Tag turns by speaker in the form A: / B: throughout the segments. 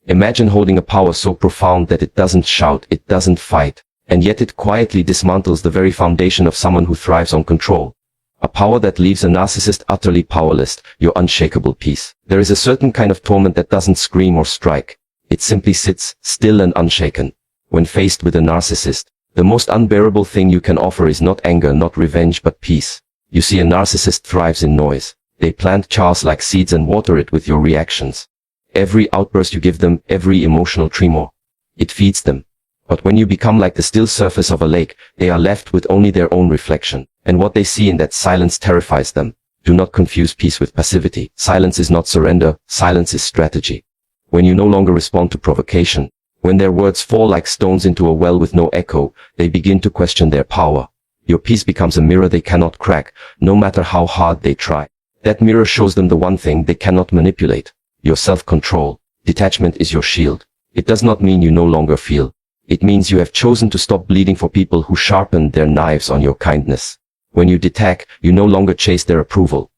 A: Imagine holding a power so profound that it doesn't shout, it doesn't fight, and yet it quietly dismantles the very foundation of someone who thrives on control. A power that leaves a narcissist utterly powerless, your unshakable peace. There is a certain kind of torment that doesn't scream or strike. It simply sits, still and unshaken. When faced with a narcissist, the most unbearable thing you can offer is not anger, not revenge, but peace. You see, a narcissist thrives in noise. They plant chaos like seeds and water it with your reactions. Every outburst you give them, every emotional tremor, it feeds them. But when you become like the still surface of a lake, they are left with only their own reflection, and what they see in that silence terrifies them. Do not confuse peace with passivity. Silence is not surrender, silence is strategy. When you no longer respond to provocation, when their words fall like stones into a well with no echo, they begin to question their power. Your peace becomes a mirror they cannot crack, no matter how hard they try. That mirror shows them the one thing they cannot manipulate: your self-control. Detachment is your shield. It does not mean you no longer feel. It means you have chosen to stop bleeding for people who sharpen their knives on your kindness. When you detach, you no longer chase their approval.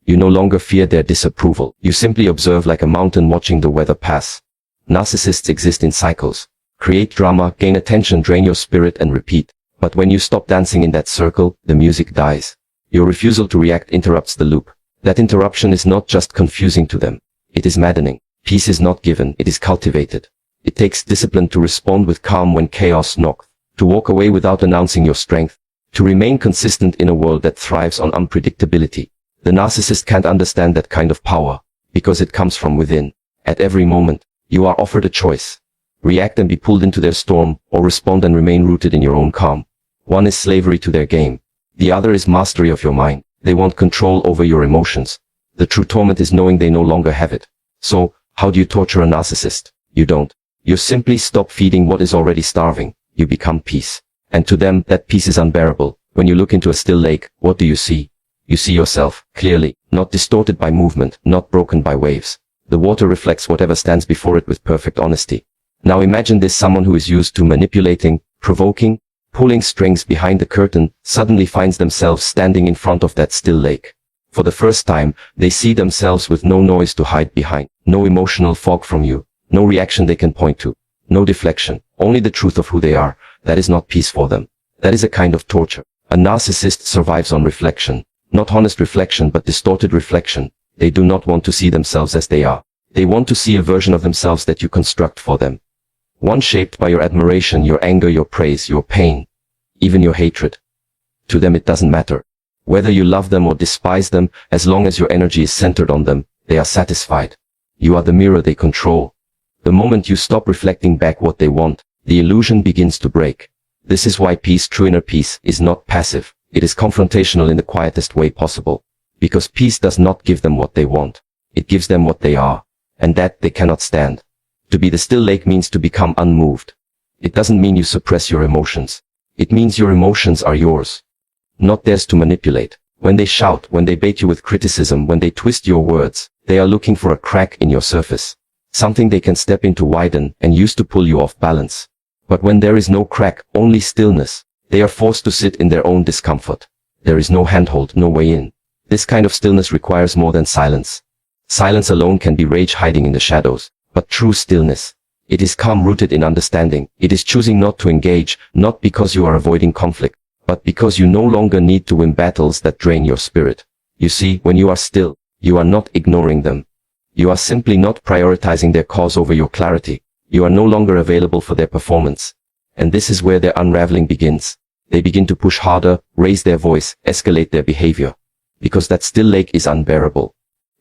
A: You no longer fear their disapproval. You simply observe like a mountain watching the weather pass. Narcissists exist in cycles. Create drama, gain attention, drain your spirit, and repeat. But when you stop dancing in that circle, the music dies. Your refusal to react interrupts the loop. That interruption is not just confusing to them. It is maddening. Peace is not given, it is cultivated. It takes discipline to respond with calm when chaos knocks, to walk away without announcing your strength, to remain consistent in a world that thrives on unpredictability. The narcissist can't understand that kind of power, because it comes from within. At every moment, you are offered a choice. React and be pulled into their storm, or respond and remain rooted in your own calm. One is slavery to their game. The other is mastery of your mind. They want control over your emotions. The true torment is knowing they no longer have it. So, how do you torture a narcissist? You don't. You simply stop feeding what is already starving. You become peace. And to them, that peace is unbearable. When you look into a still lake, what do you see? You see yourself, clearly, not distorted by movement, not broken by waves. The water reflects whatever stands before it with perfect honesty. Now imagine this: someone who is used to manipulating, provoking, pulling strings behind the curtain, suddenly finds themselves standing in front of that still lake. For the first time, they see themselves with no noise to hide behind, no emotional fog from you. No reaction they can point to. No deflection. Only the truth of who they are. That is not peace for them. That is a kind of torture. A narcissist survives on reflection. Not honest reflection, but distorted reflection. They do not want to see themselves as they are. They want to see a version of themselves that you construct for them. One shaped by your admiration, your anger, your praise, your pain, even your hatred. To them it doesn't matter. Whether you love them or despise them, as long as your energy is centered on them, they are satisfied. You are the mirror they control. The moment you stop reflecting back what they want, the illusion begins to break. This is why peace, true inner peace, is not passive. It is confrontational in the quietest way possible. Because peace does not give them what they want. It gives them what they are. And that they cannot stand. To be the still lake means to become unmoved. It doesn't mean you suppress your emotions. It means your emotions are yours, not theirs to manipulate. When they shout, when they bait you with criticism, when they twist your words, they are looking for a crack in your surface. Something they can step into, widen, and use to pull you off balance. But when there is no crack, only stillness, they are forced to sit in their own discomfort. There is no handhold, no way in. This kind of stillness requires more than silence. Silence alone can be rage hiding in the shadows, but true stillness, it is calm rooted in understanding. It is choosing not to engage, not because you are avoiding conflict, but because you no longer need to win battles that drain your spirit. You see, when you are still, you are not ignoring them. You are simply not prioritizing their cause over your clarity. You are no longer available for their performance. And this is where their unraveling begins. They begin to push harder, raise their voice, escalate their behavior. Because that still lake is unbearable.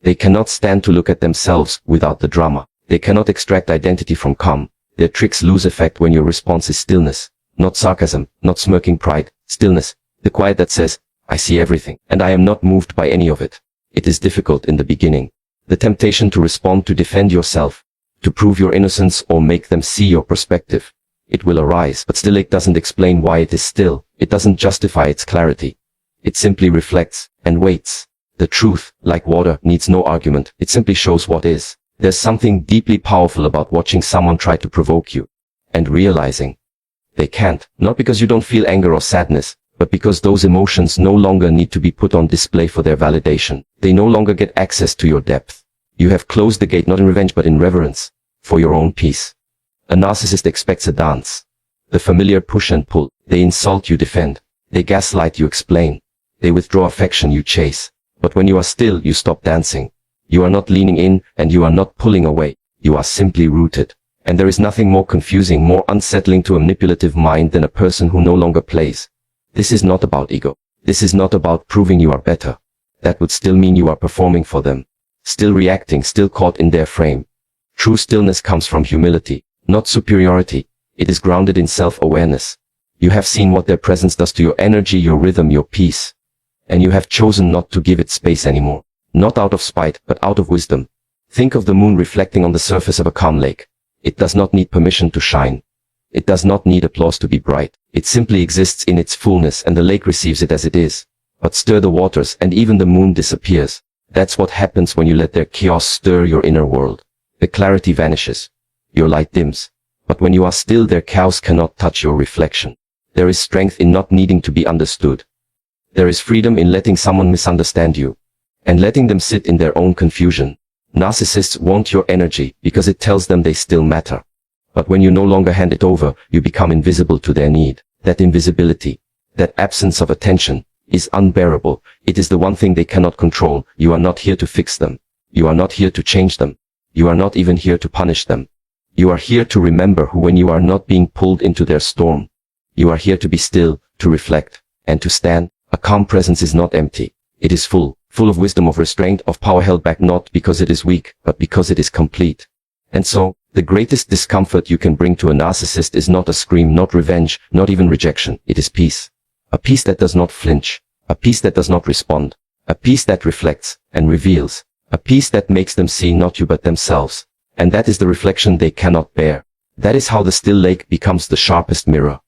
A: They cannot stand to look at themselves without the drama. They cannot extract identity from calm. Their tricks lose effect when your response is stillness. Not sarcasm, not smirking pride, stillness. The quiet that says, I see everything, and I am not moved by any of it. It is difficult in the beginning. The temptation to respond, to defend yourself, to prove your innocence or make them see your perspective. It will arise, but still it doesn't explain why it is still. It doesn't justify its clarity. It simply reflects and waits. The truth, like water, needs no argument. It simply shows what is. There's something deeply powerful about watching someone try to provoke you and realizing they can't, not because you don't feel anger or sadness, but because those emotions no longer need to be put on display for their validation. They no longer get access to your depth. You have closed the gate not in revenge but in reverence. for your own peace. A narcissist expects a dance. The familiar push and pull. They insult, you defend. They gaslight, you explain. They withdraw affection, you chase. But when you are still, you stop dancing. You are not leaning in, and you are not pulling away. You are simply rooted. And there is nothing more confusing, more unsettling to a manipulative mind than a person who no longer plays. This is not about ego. This is not about proving you are better. That would still mean you are performing for them. Still reacting, still caught in their frame. True stillness comes from humility, not superiority. It is grounded in self-awareness. You have seen what their presence does to your energy, your rhythm, your peace. And you have chosen not to give it space anymore. Not out of spite, but out of wisdom. Think of the moon reflecting on the surface of a calm lake. It does not need permission to shine. It does not need applause to be bright. It simply exists in its fullness, and the lake receives it as it is. But stir the waters and even the moon disappears. That's what happens when you let their chaos stir your inner world. The clarity vanishes. Your light dims. But when you are still, their chaos cannot touch your reflection. There is strength in not needing to be understood. There is freedom in letting someone misunderstand you. And letting them sit in their own confusion. Narcissists want your energy because it tells them they still matter. But when you no longer hand it over, you become invisible to their need. That invisibility, that absence of attention, is unbearable. It is the one thing they cannot control. You are not here to fix them. You are not here to change them. You are not even here to punish them. You are here to remember who when you are not being pulled into their storm. You are here to be still, to reflect, and to stand. A calm presence is not empty. It is full of wisdom, of restraint, of power held back not because it is weak, but because it is complete. And so, the greatest discomfort you can bring to a narcissist is not a scream, not revenge, not even rejection. It is peace. A peace that does not flinch. A peace that does not respond. A peace that reflects and reveals. A peace that makes them see not you but themselves. And that is the reflection they cannot bear. That is how the still lake becomes the sharpest mirror.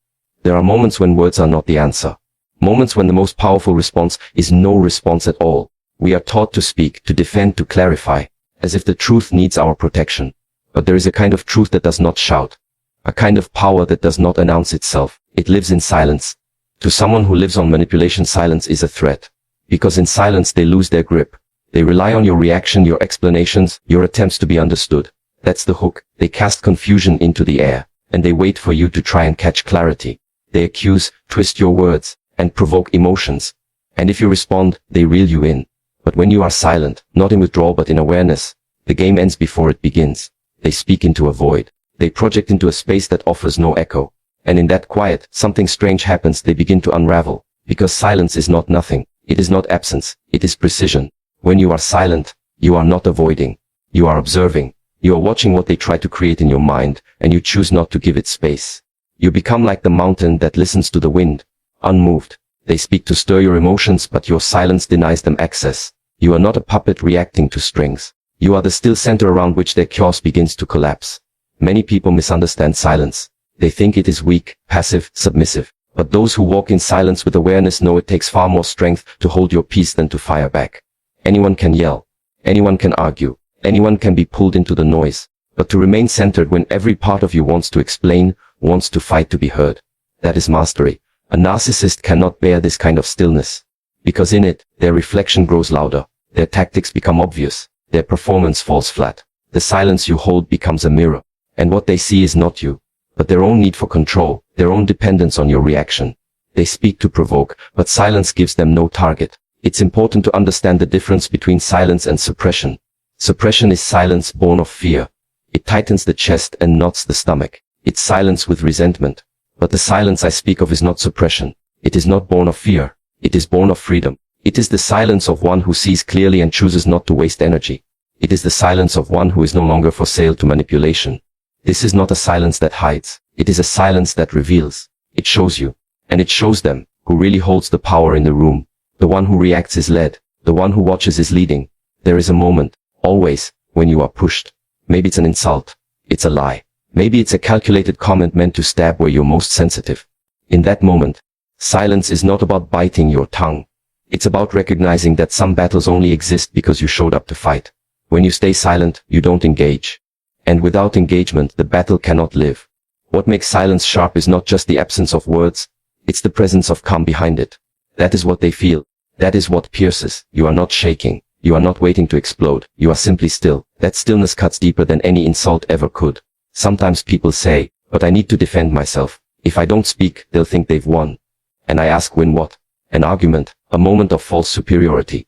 A: There are moments when words are not the answer. Moments when the most powerful response is no response at all. We are taught to speak, to defend, to clarify, as if the truth needs our protection. But there is a kind of truth that does not shout. A kind of power that does not announce itself. It lives in silence. To someone who lives on manipulation, silence is a threat. Because in silence they lose their grip. They rely on your reaction, your explanations, your attempts to be understood. That's the hook. They cast confusion into the air, and they wait for you to try and catch clarity. They accuse, twist your words, and provoke emotions. And if you respond, they reel you in. But when you are silent, not in withdrawal but in awareness, the game ends before it begins. They speak into a void. They project into a space that offers no echo. And in that quiet, something strange happens. They begin to unravel. Because silence is not nothing. It is not absence. It is precision. When you are silent, you are not avoiding. You are observing. You are watching what they try to create in your mind, and you choose not to give it space. You become like the mountain that listens to the wind, unmoved. They speak to stir your emotions, but your silence denies them access. You are not a puppet reacting to strings. You are the still center around which their chaos begins to collapse. Many people misunderstand silence. They think it is weak, passive, submissive. But those who walk in silence with awareness know it takes far more strength to hold your peace than to fire back. Anyone can yell. Anyone can argue. Anyone can be pulled into the noise. But to remain centered when every part of you wants to explain, wants to fight to be heard. That is mastery. A narcissist cannot bear this kind of stillness. Because in it, their reflection grows louder. Their tactics become obvious. Their performance falls flat. The silence you hold becomes a mirror. And what they see is not you, but their own need for control, their own dependence on your reaction. They speak to provoke, but silence gives them no target. It's important to understand the difference between silence and suppression. Suppression is silence born of fear. It tightens the chest and knots the stomach. It's silence with resentment. But the silence I speak of is not suppression. It is not born of fear. It is born of freedom. It is the silence of one who sees clearly and chooses not to waste energy. It is the silence of one who is no longer for sale to manipulation. This is not a silence that hides. It is a silence that reveals. It shows you. And it shows them who really holds the power in the room. The one who reacts is led. The one who watches is leading. There is a moment, always, when you are pushed. Maybe it's an insult. It's a lie. Maybe it's a calculated comment meant to stab where you're most sensitive. In that moment, silence is not about biting your tongue. It's about recognizing that some battles only exist because you showed up to fight. When you stay silent, you don't engage. And without engagement, the battle cannot live. What makes silence sharp is not just the absence of words. It's the presence of calm behind it. That is what they feel. That is what pierces. You are not shaking. You are not waiting to explode. You are simply still. That stillness cuts deeper than any insult ever could. Sometimes people say, but I need to defend myself. If I don't speak, they'll think they've won. And I ask, win what? An argument, a moment of false superiority.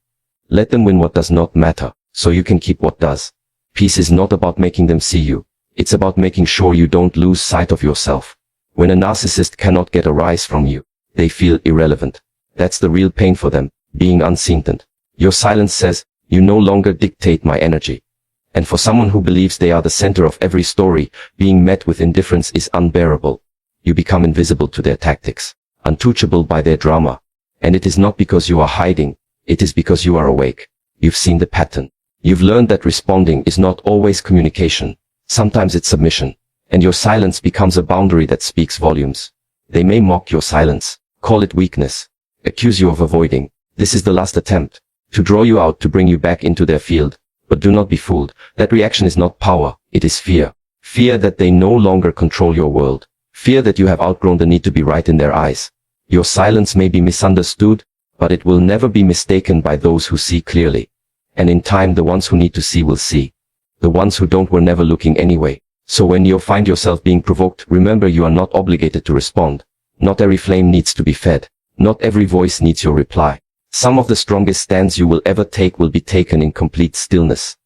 A: Let them win what does not matter, so you can keep what does. Peace is not about making them see you. It's about making sure you don't lose sight of yourself. When a narcissist cannot get a rise from you, they feel irrelevant. That's the real pain for them, being unseen. Your silence says, you no longer dictate my energy. And for someone who believes they are the center of every story, being met with indifference is unbearable. You become invisible to their tactics, untouchable by their drama. And it is not because you are hiding, it is because you are awake. You've seen the pattern. You've learned that responding is not always communication. Sometimes it's submission. And your silence becomes a boundary that speaks volumes. They may mock your silence, call it weakness, accuse you of avoiding. This is the last attempt to draw you out, to bring you back into their field. But do not be fooled. That reaction is not power, it is fear. Fear that they no longer control your world. Fear that you have outgrown the need to be right in their eyes. Your silence may be misunderstood, but it will never be mistaken by those who see clearly. And in time, the ones who need to see will see. The ones who don't were never looking anyway. So when you find yourself being provoked, remember you are not obligated to respond. Not every flame needs to be fed. Not every voice needs your reply. Some of the strongest stands you will ever take will be taken in complete stillness.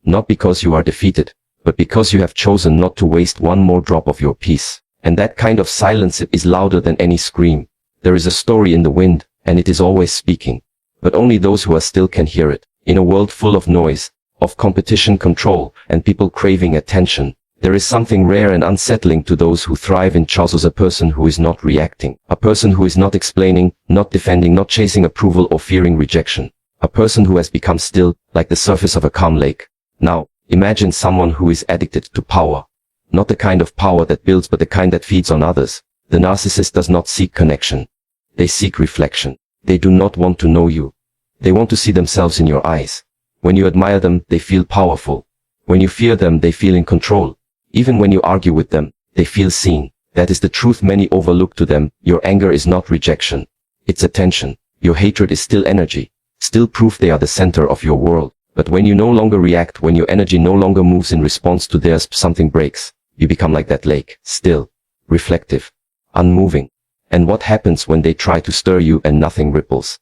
A: Not because you are defeated, but because you have chosen not to waste one more drop of your peace. And that kind of silence is louder than any scream. There is a story in the wind, and it is always speaking. But only those who are still can hear it. In a world full of noise, of competition, control, and people craving attention, there is something rare and unsettling to those who thrive in chaos. A person who is not reacting. A person who is not explaining, not defending, not chasing approval or fearing rejection. A person who has become still, like the surface of a calm lake. Now, imagine someone who is addicted to power. Not the kind of power that builds, but the kind that feeds on others. The narcissist does not seek connection. They seek reflection. They do not want to know you. They want to see themselves in your eyes. When you admire them, they feel powerful. When you fear them, they feel in control. Even when you argue with them, they feel seen. That is the truth many overlook. To them, your anger is not rejection. It's attention. Your hatred is still energy. Still proof they are the center of your world. But when you no longer react, when your energy no longer moves in response to theirs, something breaks. You become like that lake, still, reflective, unmoving. And what happens when they try to stir you and nothing ripples?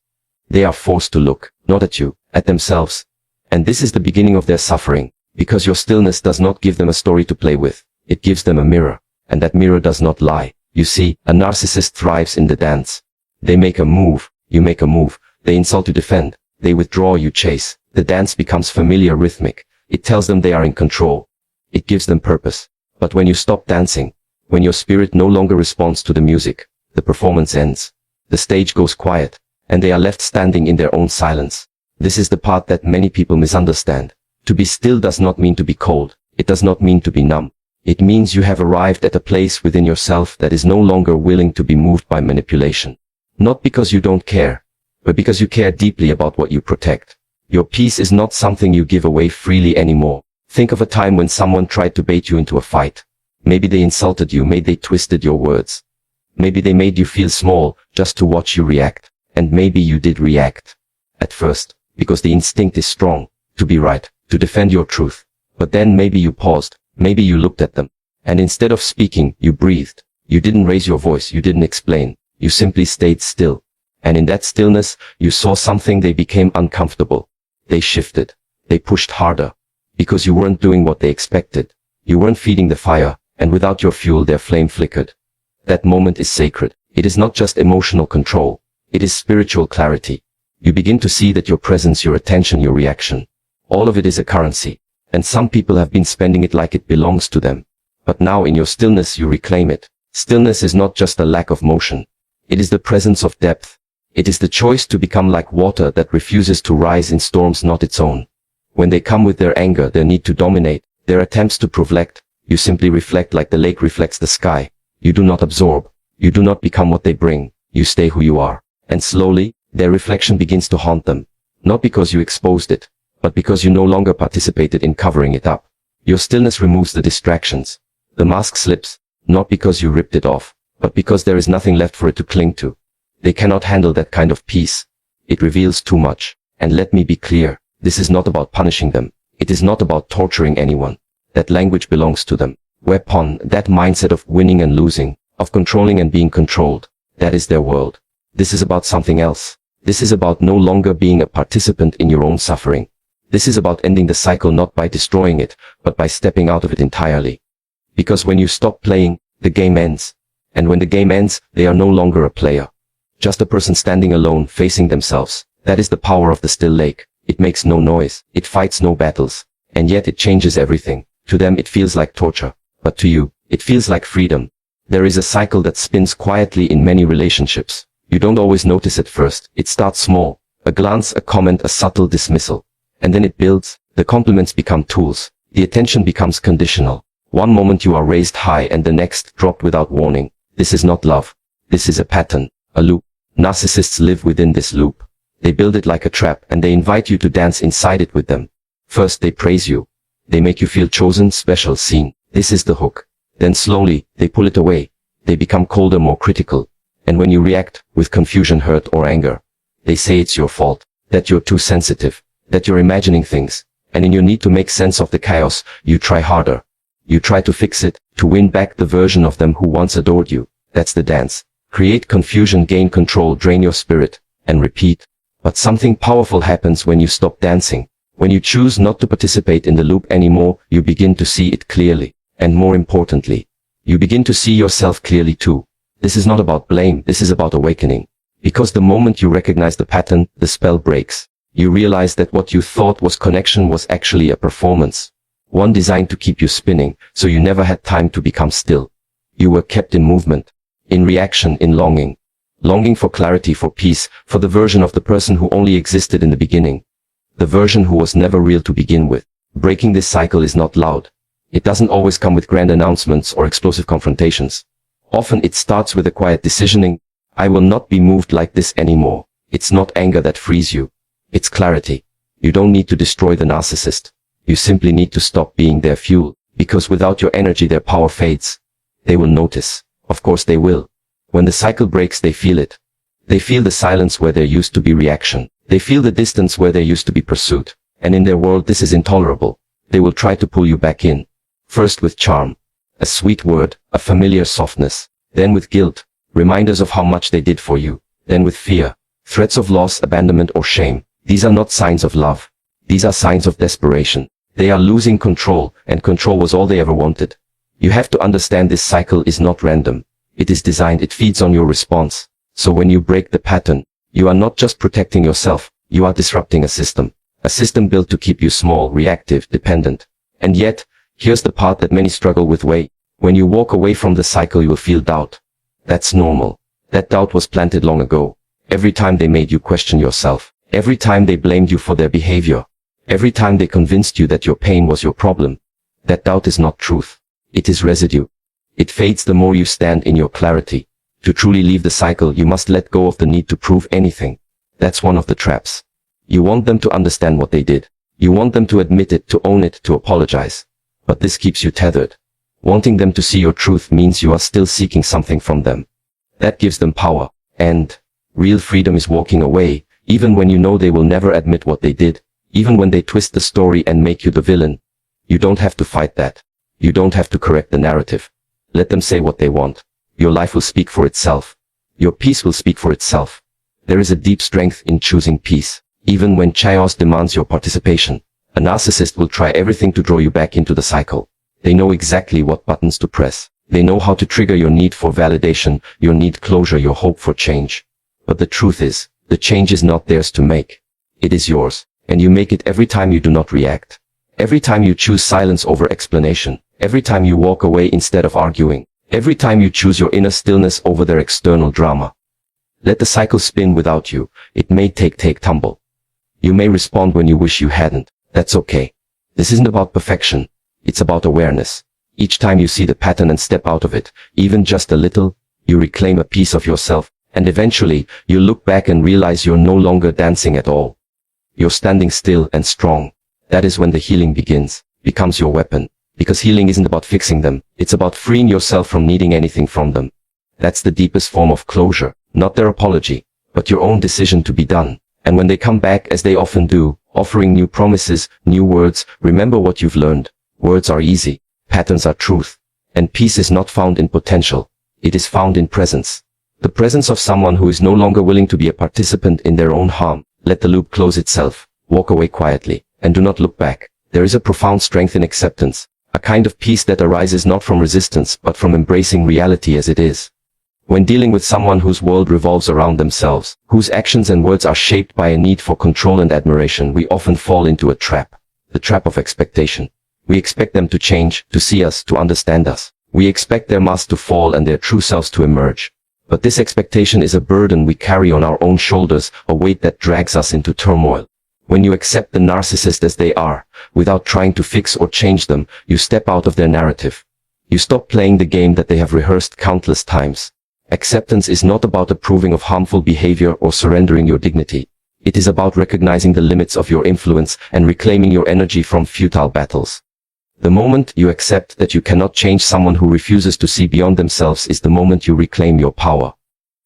A: They are forced to look, not at you, at themselves. And this is the beginning of their suffering. Because your stillness does not give them a story to play with. It gives them a mirror. And that mirror does not lie. You see, a narcissist thrives in the dance. They make a move, you make a move. They insult, you defend. They withdraw, you chase. The dance becomes familiar, rhythmic. It tells them they are in control. It gives them purpose. But when you stop dancing, when your spirit no longer responds to the music, the performance ends. The stage goes quiet. And they are left standing in their own silence. This is the part that many people misunderstand. To be still does not mean to be cold. It does not mean to be numb. It means you have arrived at a place within yourself that is no longer willing to be moved by manipulation. Not because you don't care, but because you care deeply about what you protect. Your peace is not something you give away freely anymore. Think of a time when someone tried to bait you into a fight. Maybe they insulted you, maybe they twisted your words. Maybe they made you feel small, just to watch you react. And maybe you did react. At first, because the instinct is strong, to be right. To defend your truth. But then maybe you paused, maybe you looked at them. And instead of speaking, you breathed. You didn't raise your voice, you didn't explain. You simply stayed still. And in that stillness, you saw something. They became uncomfortable. They shifted. They pushed harder. Because you weren't doing what they expected. You weren't feeding the fire, and without your fuel their flame flickered. That moment is sacred. It is not just emotional control. It is spiritual clarity. You begin to see that your presence, your attention, your reaction, all of it is a currency, and some people have been spending it like it belongs to them. But now in your stillness you reclaim it. Stillness is not just a lack of motion. It is the presence of depth. It is the choice to become like water that refuses to rise in storms not its own. When they come with their anger, their need to dominate, their attempts to reflect, you simply reflect like the lake reflects the sky. You do not absorb. You do not become what they bring. You stay who you are. And slowly, their reflection begins to haunt them. Not because you exposed it, but because you no longer participated in covering it up. Your stillness removes the distractions. The mask slips, not because you ripped it off, but because there is nothing left for it to cling to. They cannot handle that kind of peace. It reveals too much. And let me be clear, This is not about punishing them. It is not about torturing anyone. That language belongs to them. Weapon, that mindset of winning and losing, of controlling and being controlled, that is their world. This is about something else. This is about no longer being a participant in your own suffering. This is about ending the cycle not by destroying it, but by stepping out of it entirely. Because when you stop playing, the game ends. And when the game ends, they are no longer a player. Just a person standing alone, facing themselves. That is the power of the still lake. It makes no noise. It fights no battles. And yet it changes everything. To them it feels like torture. But to you, it feels like freedom. There is a cycle that spins quietly in many relationships. You don't always notice at first. It starts small. A glance, a comment, a subtle dismissal. And then it builds. The compliments become tools. The attention becomes conditional. One moment you are raised high and the next dropped without warning. This is not love. This is a pattern, a loop. Narcissists live within this loop. They build it like a trap and they invite you to dance inside it with them. First they praise you. They make you feel chosen, special, seen. This is the hook. Then slowly, they pull it away. They become colder, more critical. And when you react, with confusion, hurt or anger, they say it's your fault, that you're too sensitive, that you're imagining things. And in your need to make sense of the chaos, you try harder. You try to fix it, to win back the version of them who once adored you. That's the dance. Create confusion, gain control, drain your spirit, and repeat. But something powerful happens when you stop dancing. When you choose not to participate in the loop anymore, you begin to see it clearly. And more importantly, you begin to see yourself clearly too. This is not about blame, this is about awakening. Because the moment you recognize the pattern, the spell breaks. You realize that what you thought was connection was actually a performance. One designed to keep you spinning, so you never had time to become still. You were kept in movement, in reaction, in longing. Longing for clarity, for peace, for the version of the person who only existed in the beginning. The version who was never real to begin with. Breaking this cycle is not loud. It doesn't always come with grand announcements or explosive confrontations. Often it starts with a quiet decisioning. I will not be moved like this anymore. It's not anger that frees you. It's clarity. You don't need to destroy the narcissist. You simply need to stop being their fuel, because without your energy their power fades. They will notice. Of course they will. When the cycle breaks they feel it. They feel the silence where there used to be reaction. They feel the distance where there used to be pursuit. And in their world this is intolerable. They will try to pull you back in. First with charm. A sweet word, a familiar softness. Then with guilt. Reminders of how much they did for you. Then with fear. Threats of loss, abandonment or shame. These are not signs of love. These are signs of desperation. They are losing control, and control was all they ever wanted. You have to understand this cycle is not random. It is designed, it feeds on your response. So when you break the pattern, you are not just protecting yourself, you are disrupting a system. A system built to keep you small, reactive, dependent. And yet, here's the part that many struggle with. When you walk away from the cycle you will feel doubt. That's normal. That doubt was planted long ago. Every time they made you question yourself. Every time they blamed you for their behavior. Every time they convinced you that your pain was your problem. That doubt is not truth. It is residue. It fades the more you stand in your clarity. To truly leave the cycle you must let go of the need to prove anything. That's one of the traps. You want them to understand what they did. You want them to admit it, to own it, to apologize. But this keeps you tethered. Wanting them to see your truth means you are still seeking something from them. That gives them power. And real freedom is walking away, even when you know they will never admit what they did. Even when they twist the story and make you the villain. You don't have to fight that. You don't have to correct the narrative. Let them say what they want. Your life will speak for itself. Your peace will speak for itself. There is a deep strength in choosing peace. Even when chaos demands your participation. A narcissist will try everything to draw you back into the cycle. They know exactly what buttons to press. They know how to trigger your need for validation, your need closure, your hope for change. But the truth is, the change is not theirs to make. It is yours. And you make it every time you do not react. Every time you choose silence over explanation. Every time you walk away instead of arguing. Every time you choose your inner stillness over their external drama. Let the cycle spin without you. It may take tumble. You may respond when you wish you hadn't. That's okay. This isn't about perfection. It's about awareness. Each time you see the pattern and step out of it, even just a little, you reclaim a piece of yourself. And eventually, you look back and realize you're no longer dancing at all. You're standing still and strong. That is when the healing begins, becomes your weapon. Because healing isn't about fixing them, it's about freeing yourself from needing anything from them. That's the deepest form of closure, not their apology, but your own decision to be done. And when they come back, as they often do, offering new promises, new words. Remember what you've learned. Words are easy. Patterns are truth. And peace is not found in potential. It is found in presence. The presence of someone who is no longer willing to be a participant in their own harm. Let the loop close itself. Walk away quietly, and do not look back. There is a profound strength in acceptance. A kind of peace that arises not from resistance, but from embracing reality as it is. When dealing with someone whose world revolves around themselves, whose actions and words are shaped by a need for control and admiration, we often fall into a trap. The trap of expectation. We expect them to change, to see us, to understand us. We expect their masks to fall and their true selves to emerge. But this expectation is a burden we carry on our own shoulders, a weight that drags us into turmoil. When you accept the narcissist as they are, without trying to fix or change them, you step out of their narrative. You stop playing the game that they have rehearsed countless times. Acceptance is not about approving of harmful behavior or surrendering your dignity. It is about recognizing the limits of your influence and reclaiming your energy from futile battles. The moment you accept that you cannot change someone who refuses to see beyond themselves is the moment you reclaim your power.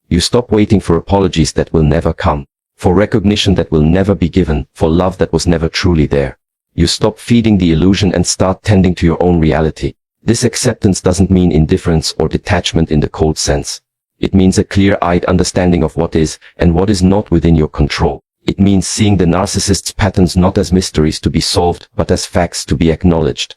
A: You stop waiting for apologies that will never come, for recognition that will never be given, for love that was never truly there. You stop feeding the illusion and start tending to your own reality. This acceptance doesn't mean indifference or detachment in the cold sense. It means a clear-eyed understanding of what is and what is not within your control. It means seeing the narcissist's patterns not as mysteries to be solved, but as facts to be acknowledged.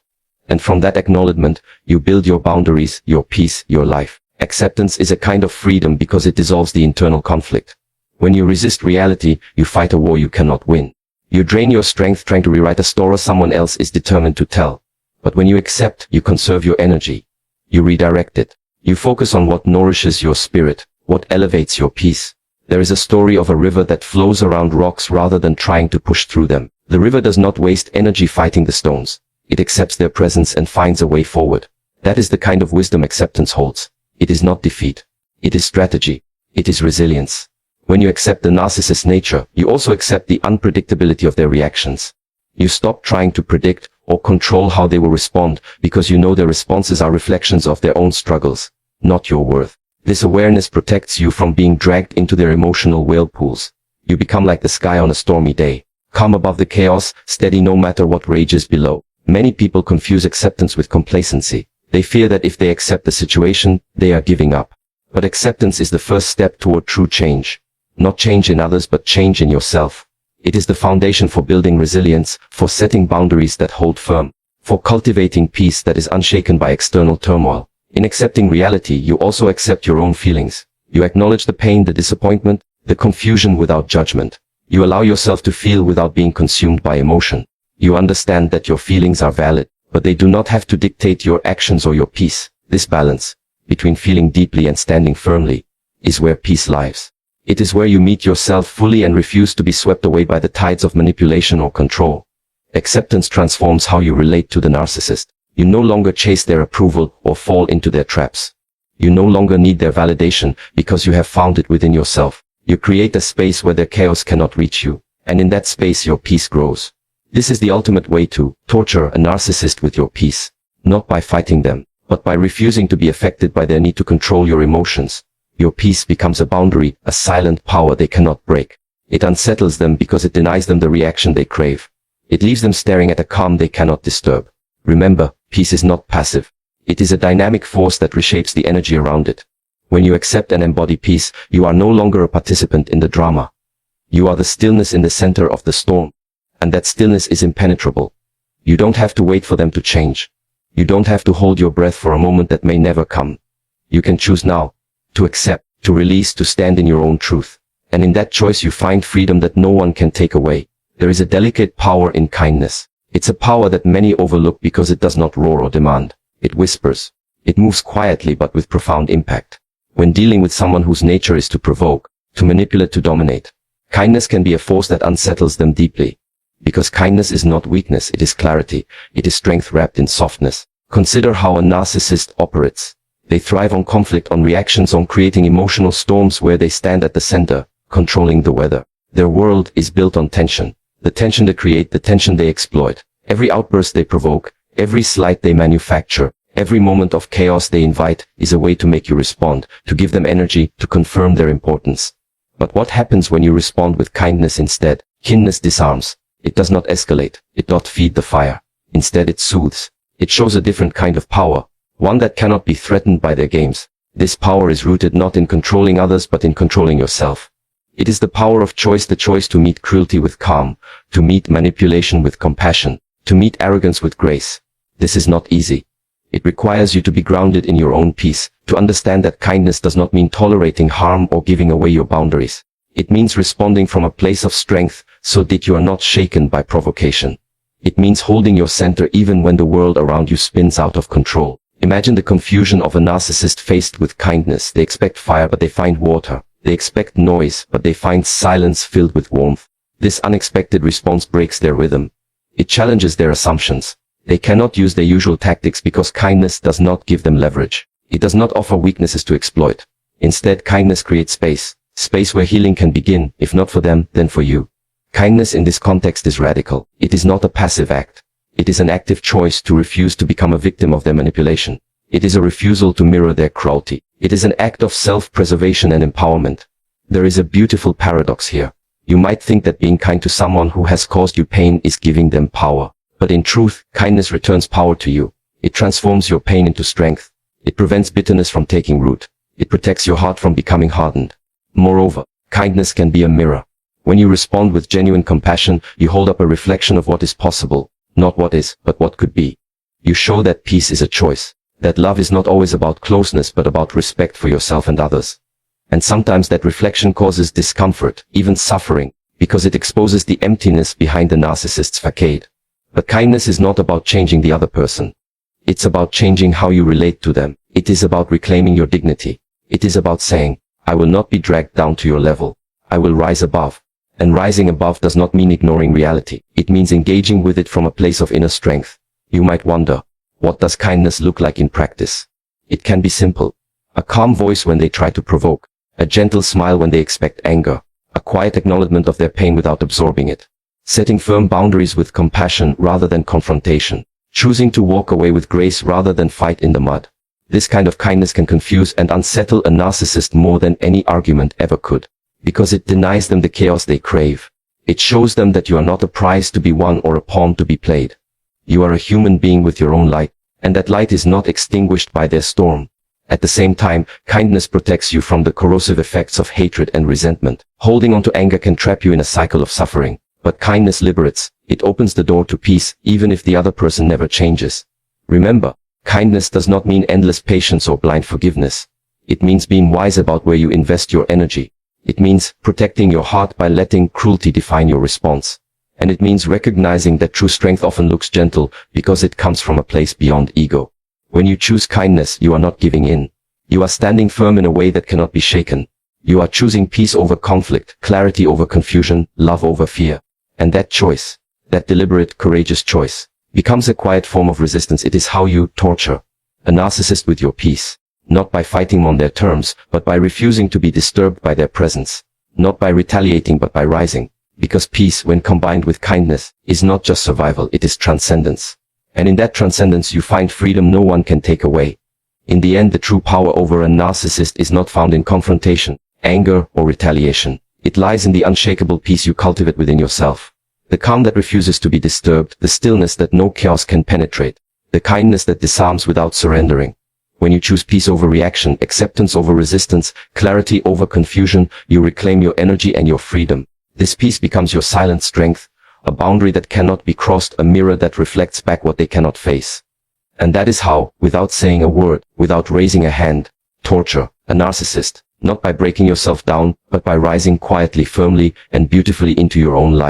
A: And from that acknowledgement, you build your boundaries, your peace, your life. Acceptance is a kind of freedom because it dissolves the internal conflict. When you resist reality, you fight a war you cannot win. You drain your strength trying to rewrite a story someone else is determined to tell. But when you accept, you conserve your energy. You redirect it. You focus on what nourishes your spirit, what elevates your peace. There is a story of a river that flows around rocks rather than trying to push through them. The river does not waste energy fighting the stones. It accepts their presence and finds a way forward. That is the kind of wisdom acceptance holds. It is not defeat. It is strategy. It is resilience. When you accept the narcissist's nature, you also accept the unpredictability of their reactions. You stop trying to predict or control how they will respond because you know their responses are reflections of their own struggles, not your worth. This awareness protects you from being dragged into their emotional whirlpools. You become like the sky on a stormy day, calm above the chaos, steady no matter what rages below. Many people confuse acceptance with complacency. They fear that if they accept the situation, they are giving up. But acceptance is the first step toward true change. Not change in others, but change in yourself. It is the foundation for building resilience, for setting boundaries that hold firm, for cultivating peace that is unshaken by external turmoil. In accepting reality, you also accept your own feelings. You acknowledge the pain, the disappointment, the confusion without judgment. You allow yourself to feel without being consumed by emotion. You understand that your feelings are valid, but they do not have to dictate your actions or your peace. This balance, between feeling deeply and standing firmly, is where peace lies. It is where you meet yourself fully and refuse to be swept away by the tides of manipulation or control. Acceptance transforms how you relate to the narcissist. You no longer chase their approval or fall into their traps. You no longer need their validation because you have found it within yourself. You create a space where their chaos cannot reach you, and in that space your peace grows. This is the ultimate way to torture a narcissist with your peace. Not by fighting them, but by refusing to be affected by their need to control your emotions. Your peace becomes a boundary, a silent power they cannot break. It unsettles them because it denies them the reaction they crave. It leaves them staring at a calm they cannot disturb. Remember, peace is not passive. It is a dynamic force that reshapes the energy around it. When you accept and embody peace, you are no longer a participant in the drama. You are the stillness in the center of the storm. And that stillness is impenetrable. You don't have to wait for them to change. You don't have to hold your breath for a moment that may never come. You can choose now. To accept, to release, to stand in your own truth. And in that choice you find freedom that no one can take away. There is a delicate power in kindness. It's a power that many overlook because it does not roar or demand. It whispers. It moves quietly but with profound impact. When dealing with someone whose nature is to provoke, to manipulate, to dominate, kindness can be a force that unsettles them deeply. Because kindness is not weakness, it is clarity. It is strength wrapped in softness. Consider how a narcissist operates. They thrive on conflict, on reactions, on creating emotional storms where they stand at the center, controlling the weather. Their world is built on tension. The tension they create, the tension they exploit. Every outburst they provoke, every slight they manufacture, every moment of chaos they invite is a way to make you respond, to give them energy, to confirm their importance. But what happens when you respond with kindness instead? Kindness disarms. It does not escalate. It does not feed the fire. Instead it soothes. It shows a different kind of power, one that cannot be threatened by their games. This power is rooted not in controlling others but in controlling yourself. It is the power of choice, the choice to meet cruelty with calm, to meet manipulation with compassion, to meet arrogance with grace. This is not easy. It requires you to be grounded in your own peace, to understand that kindness does not mean tolerating harm or giving away your boundaries. It means responding from a place of strength, so that you are not shaken by provocation. It means holding your center even when the world around you spins out of control. Imagine the confusion of a narcissist faced with kindness. They expect fire, but they find water. They expect noise, but they find silence filled with warmth. This unexpected response breaks their rhythm. It challenges their assumptions. They cannot use their usual tactics because kindness does not give them leverage. It does not offer weaknesses to exploit. Instead, kindness creates space. Space where healing can begin, if not for them, then for you. Kindness in this context is radical. It is not a passive act. It is an active choice to refuse to become a victim of their manipulation. It is a refusal to mirror their cruelty. It is an act of self-preservation and empowerment. There is a beautiful paradox here. You might think that being kind to someone who has caused you pain is giving them power. But in truth, kindness returns power to you. It transforms your pain into strength. It prevents bitterness from taking root. It protects your heart from becoming hardened. Moreover, kindness can be a mirror. When you respond with genuine compassion, you hold up a reflection of what is possible. Not what is, but what could be. You show that peace is a choice. That love is not always about closeness but about respect for yourself and others. And sometimes that reflection causes discomfort, even suffering, because it exposes the emptiness behind the narcissist's facade. But kindness is not about changing the other person. It's about changing how you relate to them. It is about reclaiming your dignity. It is about saying, I will not be dragged down to your level. I will rise above. And rising above does not mean ignoring reality. It means engaging with it from a place of inner strength. You might wonder, what does kindness look like in practice? It can be simple. A calm voice when they try to provoke. A gentle smile when they expect anger. A quiet acknowledgement of their pain without absorbing it. Setting firm boundaries with compassion rather than confrontation. Choosing to walk away with grace rather than fight in the mud. This kind of kindness can confuse and unsettle a narcissist more than any argument ever could. Because it denies them the chaos they crave. It shows them that you are not a prize to be won or a pawn to be played. You are a human being with your own light, and that light is not extinguished by their storm. At the same time, kindness protects you from the corrosive effects of hatred and resentment. Holding on to anger can trap you in a cycle of suffering, but kindness liberates. It opens the door to peace, even if the other person never changes. Remember, kindness does not mean endless patience or blind forgiveness. It means being wise about where you invest your energy. It means protecting your heart by letting cruelty define your response. And it means recognizing that true strength often looks gentle because it comes from a place beyond ego. When you choose kindness, you are not giving in. You are standing firm in a way that cannot be shaken. You are choosing peace over conflict, clarity over confusion, love over fear. And that choice, that deliberate, courageous choice, becomes a quiet form of resistance. It is how you torture a narcissist with your peace. Not by fighting on their terms, but by refusing to be disturbed by their presence. Not by retaliating, but by rising. Because peace, when combined with kindness, is not just survival, it is transcendence. And in that transcendence you find freedom no one can take away. In the end, the true power over a narcissist is not found in confrontation, anger, or retaliation. It lies in the unshakable peace you cultivate within yourself. The calm that refuses to be disturbed, the stillness that no chaos can penetrate, the kindness that disarms without surrendering. When you choose peace over reaction, acceptance over resistance, clarity over confusion, you reclaim your energy and your freedom. This peace becomes your silent strength, a boundary that cannot be crossed, a mirror that reflects back what they cannot face. And that is how, without saying a word, without raising a hand, torture a narcissist, not by breaking yourself down, but by rising quietly, firmly, and beautifully into your own life.